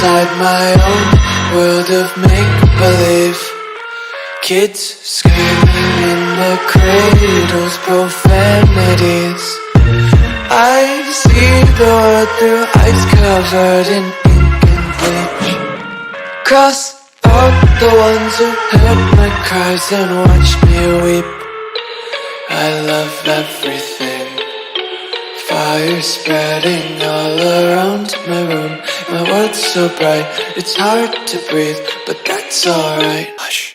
inside my own world of make-believe. Kids screaming in their cradles, profanities. I see the world through ice covered in ink and bleach. Cross out the ones who heard my cries and watched me weep. I love everything. Fire spreading all around my room. My world's so bright, it's hard to breathe, but that's alright. Hush.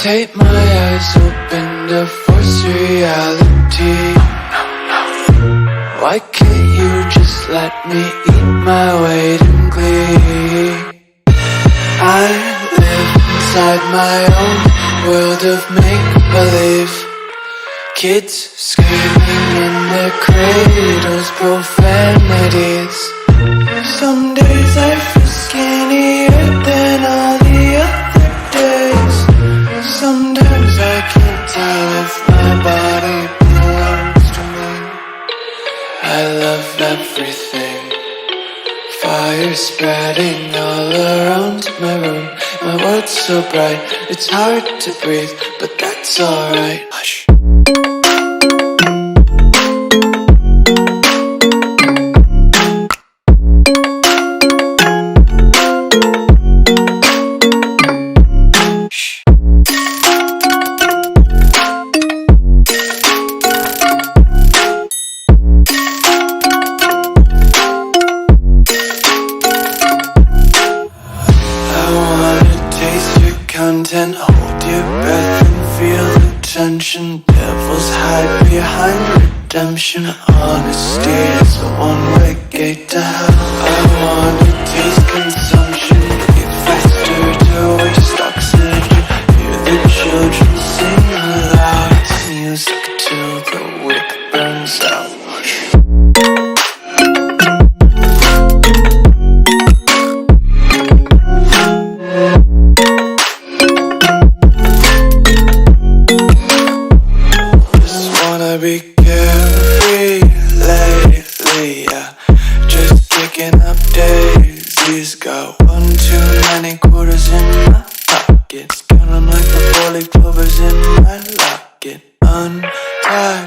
Tape my eyes open to force reality. Why can't you just let me eat my weight in glee? I live inside my own world of make-believe. Kids screaming in their cradles, profanities. Some days I feel skinnier than all the other days. Sometimes I can't tell if my body belongs to me. I love everything. Fire spreading all around my room. My world's so bright, it's hard to breathe, but that's alright. Hush. Content, hold your breath and feel the tension. Devils hide behind redemption. Honesty is a one-way gate to hell. I wanna taste consumption. Breathe faster to waste oxygen. Hear the children sing aloud. It's music till the wick burns out. Be carefree lately, yeah. Just kicking up daisies. Got one too many quarters in my pockets. Counting like the 4-leaf clovers in my locket. Untied.